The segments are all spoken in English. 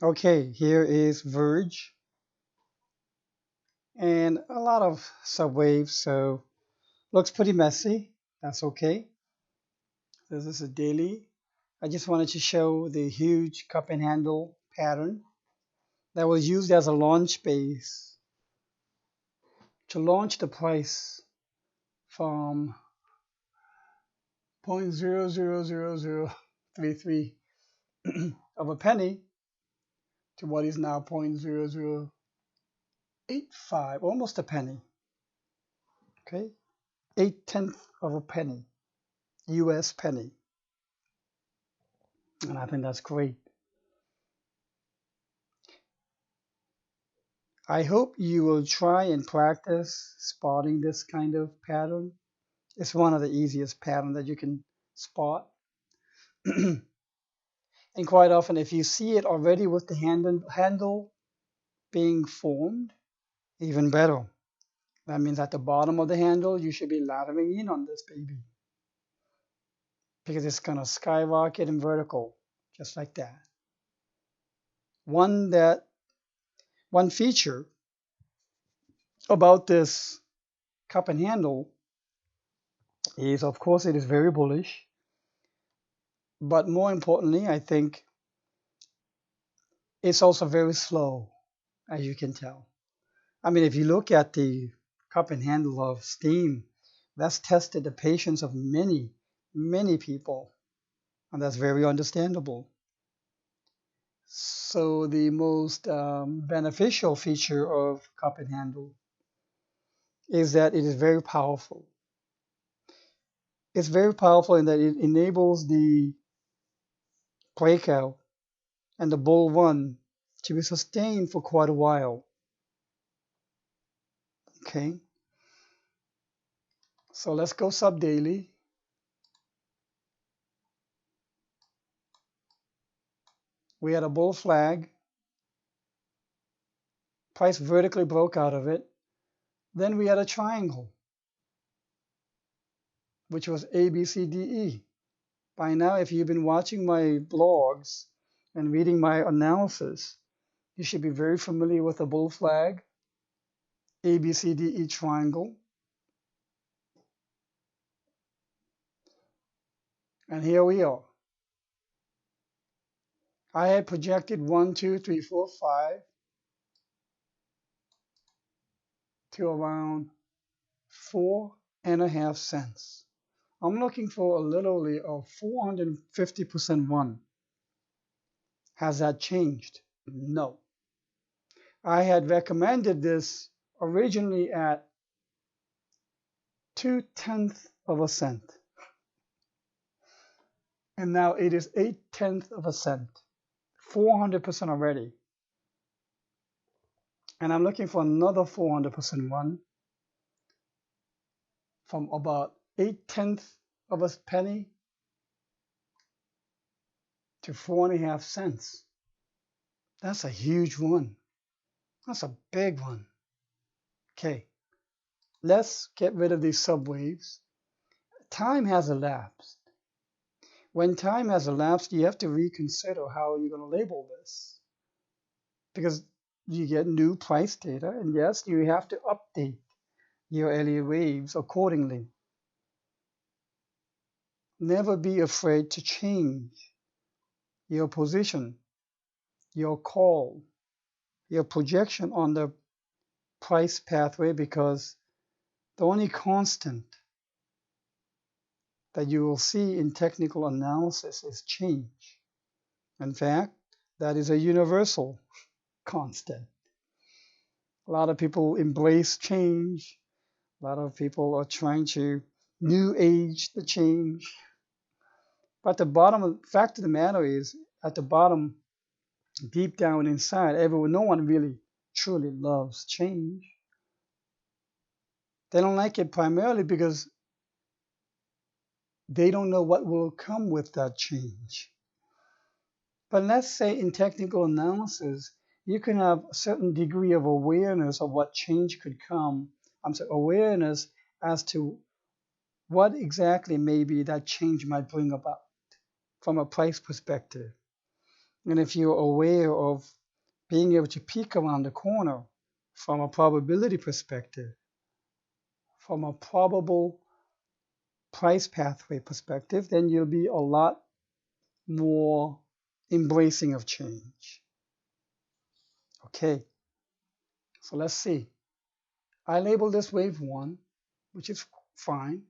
Okay, here is Verge and a lot of subwaves, so looks pretty messy. That's okay. This is a daily. I just wanted to show the huge cup and handle pattern that was used as a launch base to launch the price from 0.00033 of a penny to what is now 0.0085, almost a penny. Okay, 8/10 of a penny, US penny. And I think that's great. I hope you will try and practice spotting this kind of pattern. It's one of the easiest patterns that you can spot. And quite often, if you see it already with the handle being formed, even better. That means at the bottom of the handle, you should be laddering in on this baby because it's going to skyrocket and vertical, just like that. One that one feature about this cup and handle is, of course, it is very bullish. But more importantly, I think it's also very slow, as you can tell. I mean, if you look at the cup and handle of steam, that's tested the patience of many, many people, and that's very understandable. So the most beneficial feature of cup and handle is that it is very powerful. It's very powerful in that it enables the breakout and the bull run to be sustained for quite a while. Okay, so let's go sub daily. We had a bull flag, price vertically broke out of it. Then we had a triangle, which was A, B, C, D, E. By now, if you've been watching my blogs and reading my analysis, you should be very familiar with the bull flag, A, B, C, D, E triangle. And here we are. I had projected 1, 2, 3, 4, 5 to around 4.5 cents. I'm looking for a literally a 450% run. Has that changed? No. I had recommended this originally at 2/10 of a cent. And now it is 8/10 of a cent. 400% already. And I'm looking for another 400% run from about 8/10 of a penny to 4.5 cents. That's a huge one. That's a big one. Okay, let's get rid of these subwaves. Time has elapsed. When time has elapsed, you have to reconsider how you're going to label this because you get new price data, and yes, you have to update your Elliott waves accordingly. Never be afraid to change your position, your call, your projection on the price pathway because the only constant that you will see in technical analysis is change. In fact, that is a universal constant. A lot of people embrace change. A lot of people are trying to new age the change. But the bottom fact of the matter is, at the bottom, deep down inside, no one really truly loves change. They don't like it primarily because they don't know what will come with that change. But let's say in technical analysis, you can have a certain degree of awareness of what change could come. I'm sorry, awareness as to what exactly maybe that change might bring about from a price perspective. And if you're aware of being able to peek around the corner from a probability perspective, from a probable price pathway perspective, then you'll be a lot more embracing of change. Okay, so let's see. I labeled this wave 1, which is fine.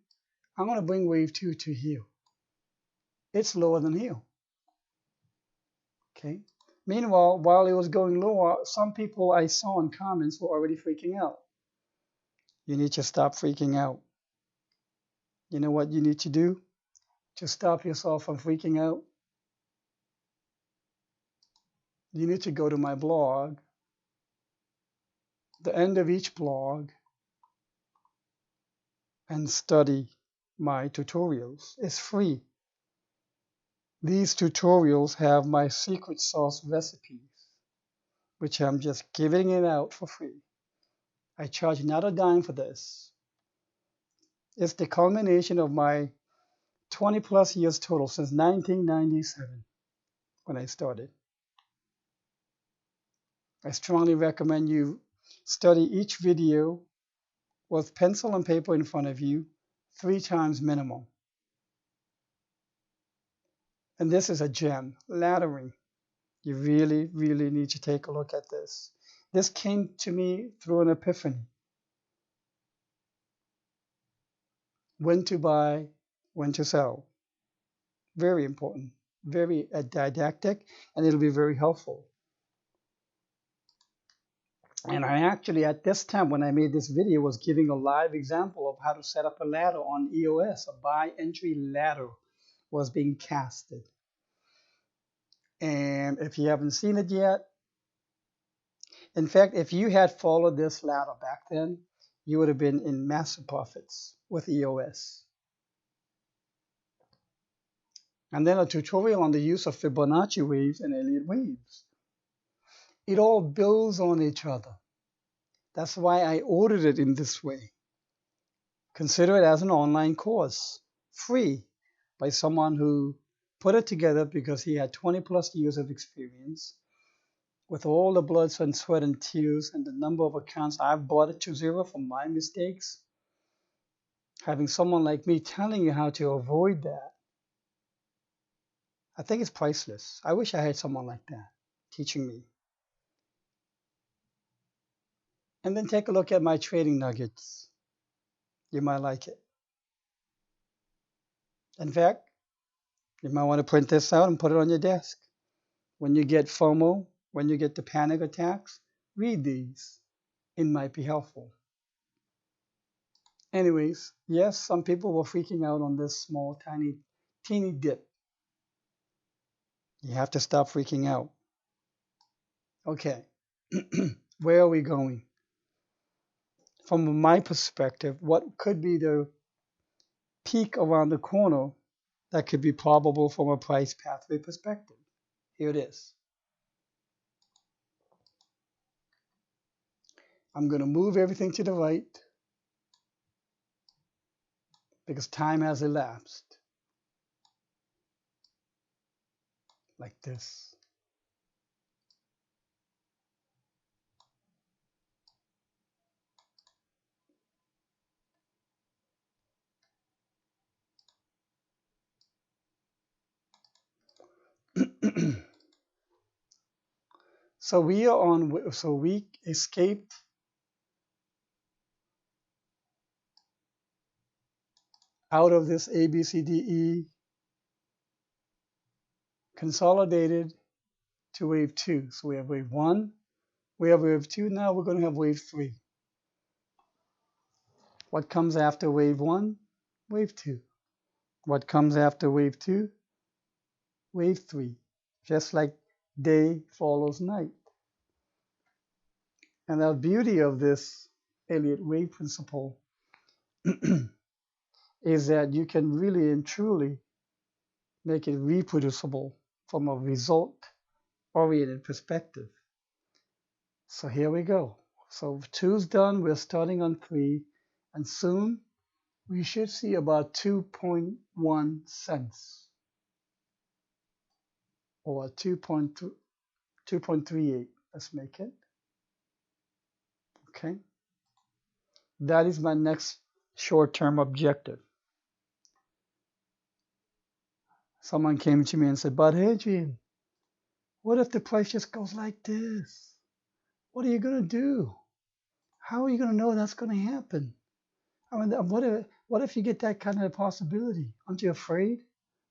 I'm going to bring wave 2 to here. It's lower than here. Okay. Meanwhile, while it was going lower, some people I saw in comments were already freaking out. You need to stop freaking out. You know what you need to do to stop yourself from freaking out? You need to go to my blog. The end of each blog and study my tutorials. It's free. These tutorials have my secret sauce recipes, which I'm just giving it out for free. I charge not a dime for this. It's the culmination of my 20 plus years total since 1997 when I started. I strongly recommend you study each video with pencil and paper in front of you 3 times minimum. And this is a gem, laddering. You really, really need to take a look at this. This came to me through an epiphany. When to buy, when to sell. Very important, very didactic, and it'll be very helpful. And I actually, at this time when I made this video, was giving a live example of how to set up a ladder on EOS. A buy entry ladder was being casted. And if you haven't seen it yet, in fact, if you had followed this ladder back then, you would have been in massive profits with EOS. And then a tutorial on the use of Fibonacci waves and Elliott waves. It all builds on each other. That's why I ordered it in this way. Consider it as an online course, free, by someone who put it together because he had 20 plus years of experience with all the blood, sweat, and tears and the number of accounts I've brought it to zero from my mistakes. Having someone like me telling you how to avoid that, I think it's priceless. I wish I had someone like that teaching me. And then take a look at my trading nuggets. You might like it. In fact, you might want to print this out and put it on your desk. When you get FOMO, when you get the panic attacks, read these. It might be helpful. Anyways, yes, some people were freaking out on this small, tiny, teeny dip. You have to stop freaking out. Okay, where are we going? From my perspective, what could be the peak around the corner that could be probable from a price pathway perspective? Here it is. I'm going to move everything to the right because time has elapsed. Like this. So we escaped out of this A, B, C, D, E, consolidated to wave 2. So we have wave 1, we have wave 2, now we're going to have wave 3. What comes after wave 1? Wave 2. What comes after wave 2? Wave 3. Just like day follows night. And the beauty of this Elliott wave principle is that you can really and truly make it reproducible from a result-oriented perspective. So here we go. So 2's done, we're starting on 3, and soon we should see about 2.1 cents. or 2.38. Let's make it. Okay. That is my next short-term objective. Someone came to me and said, but Adrian, what if the price just goes like this? What are you going to do? How are you going to know that's going to happen? I mean, what if you get that kind of possibility? Aren't you afraid?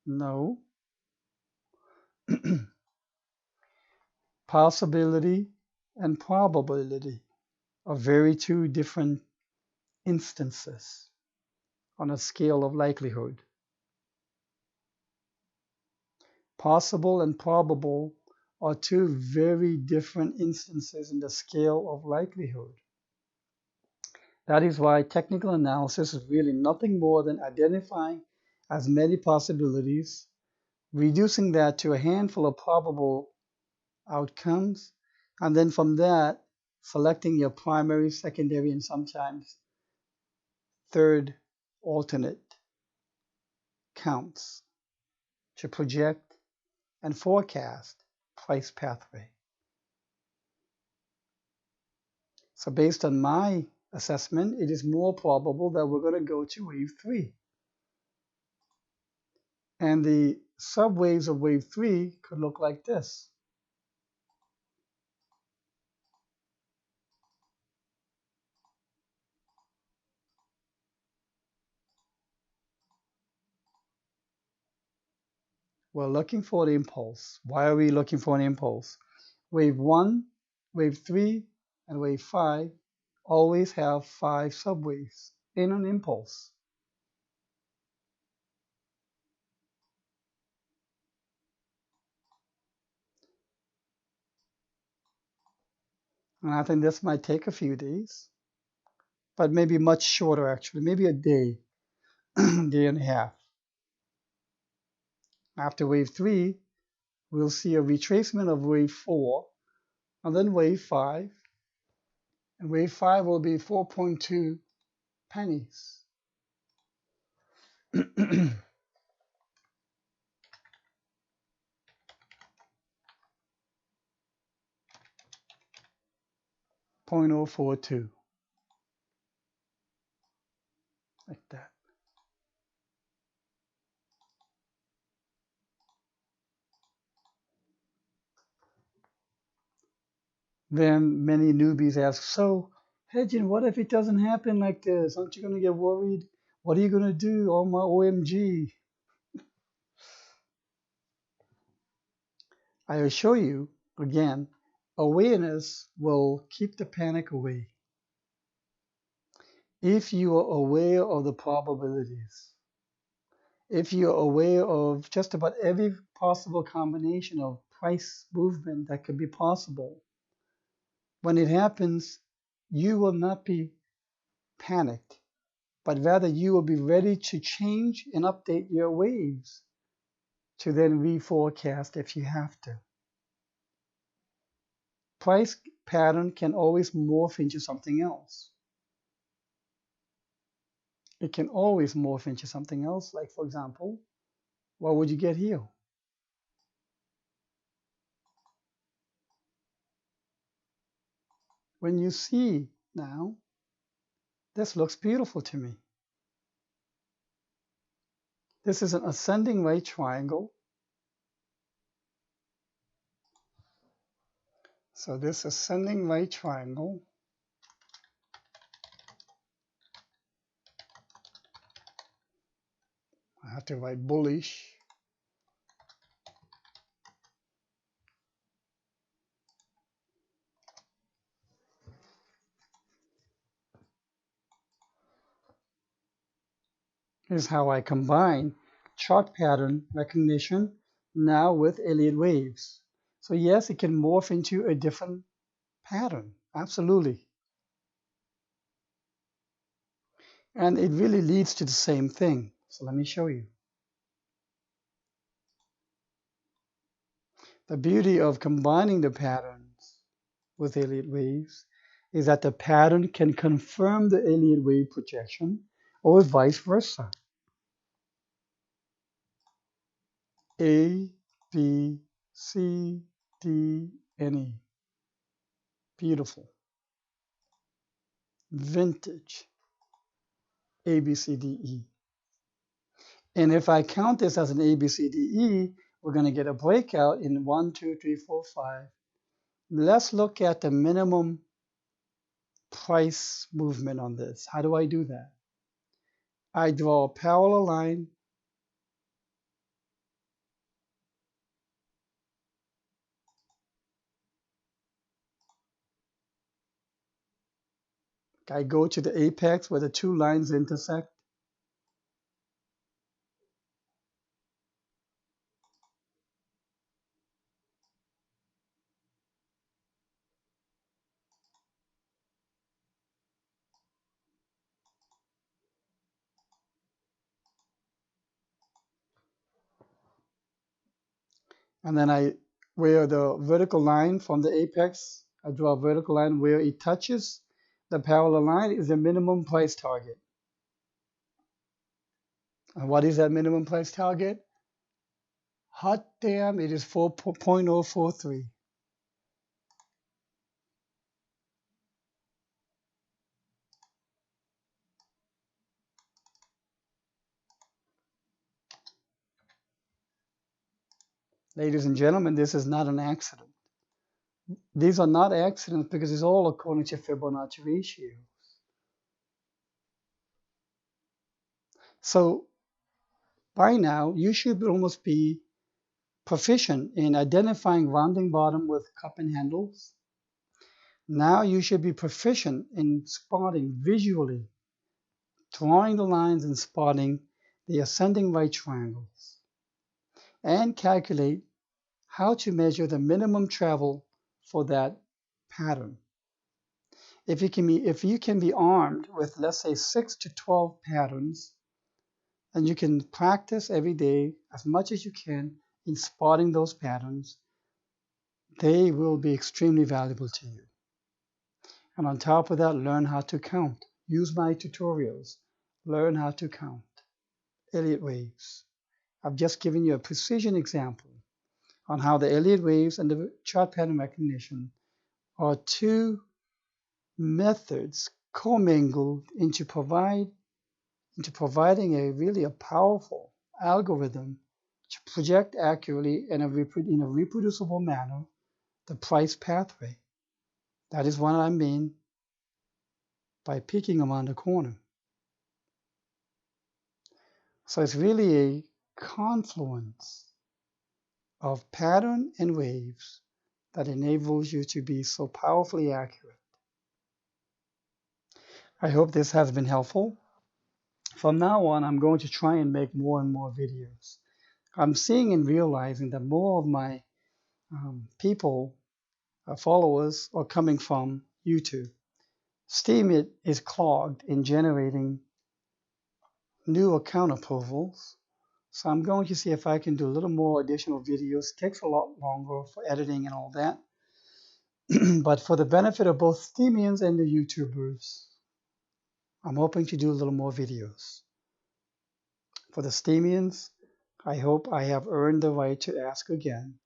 No. Possibility and probability are very two different instances on a scale of likelihood. Possible and probable are two very different instances in the scale of likelihood. That is why technical analysis is really nothing more than identifying as many possibilities, reducing that to a handful of probable outcomes, and then from that, selecting your primary, secondary, and sometimes third alternate counts to project and forecast price pathway. So based on my assessment, it is more probable that we're going to go to wave 3. And the subwaves of wave 3 could look like this. We're looking for the impulse. Why are we looking for an impulse? Wave 1, wave 3, and wave 5 always have 5 subwaves in an impulse. And I think this might take a few days, but maybe much shorter actually, maybe a day, day and a half. After wave 3, we'll see a retracement of wave 4, and then wave 5. And wave 5 will be 4.2 pennies. 0.042, like that. Then many newbies ask, so, Hedgen, what if it doesn't happen like this? Aren't you going to get worried? What are you going to do? Oh my OMG. I assure you, again, awareness will keep the panic away. If you are aware of the probabilities, if you're aware of just about every possible combination of price movement that could be possible, when it happens, you will not be panicked, but rather you will be ready to change and update your waves to then reforecast if you have to. Price pattern can always morph into something else. It can always morph into something else. Like, for example, what would you get here? When you see now, this looks beautiful to me. This is an ascending right triangle. So this ascending right triangle, I have to write bullish. Is how I combine chart pattern recognition now with Elliott waves. So yes, it can morph into a different pattern, absolutely. And it really leads to the same thing. So let me show you. The beauty of combining the patterns with Elliott waves is that the pattern can confirm the Elliott wave projection or vice versa. A, B, C, D, and E. Beautiful. Vintage. A, B, C, D, E. And if I count this as an A, B, C, D, E, we're going to get a breakout in 1, 2, 3, 4, 5. Let's look at the minimum price movement on this. How do I do that? I draw a parallel line. I go to the apex where the two lines intersect. And then where the vertical line from the apex, I draw a vertical line where it touches the parallel line is the minimum price target. And what is that minimum price target? Hot damn, it is 4.043. Ladies and gentlemen, this is not an accident. These are not accidents because it's all according to Fibonacci ratio. So by now, you should almost be proficient in identifying rounding bottom with cup and handles. Now you should be proficient in spotting visually, drawing the lines and spotting the ascending right triangles, and calculate how to measure the minimum travel for that pattern. If you can be armed with, let's say, 6 to 12 patterns, and you can practice every day as much as you can in spotting those patterns, they will be extremely valuable to you. And on top of that, learn how to count. Use my tutorials. Learn how to count. Elliott waves. I've just given you a precision example on how the Elliott waves and the chart pattern recognition are two methods commingled into providing a really powerful algorithm to project accurately in a reproducible manner the price pathway. That is what I mean by peeking around the corner. So it's really a confluence of pattern and waves that enables you to be so powerfully accurate. I hope this has been helpful. From now on, I'm going to try and make more and more videos. I'm seeing and realizing that more of my people, followers, are coming from YouTube. Steemit is clogged in generating new account approvals. So I'm going to see if I can do a little more additional videos. It takes a lot longer for editing and all that. But for the benefit of both Steemians and the YouTubers, I'm hoping to do a little more videos. For the Steemians, I hope I have earned the right to ask again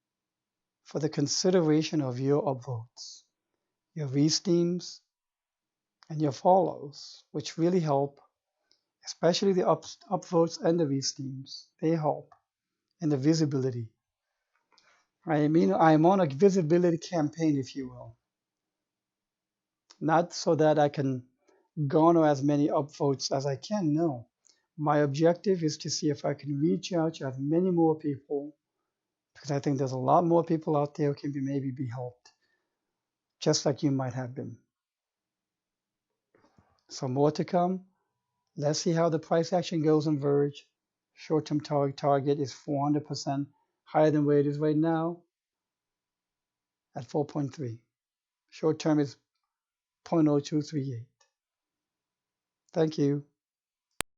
for the consideration of your upvotes, your resteams, and your follows, which really help, especially the upvotes and the resteams. They help in the visibility. I mean, I'm on a visibility campaign, if you will. Not so that I can garner as many upvotes as I can, no. My objective is to see if I can reach out to as many more people, because I think there's a lot more people out there who can maybe be helped, just like you might have been. So more to come. Let's see how the price action goes on Verge. Short-term target is 400% higher than where it is right now at 4.3. Short-term is 0.0238. Thank you.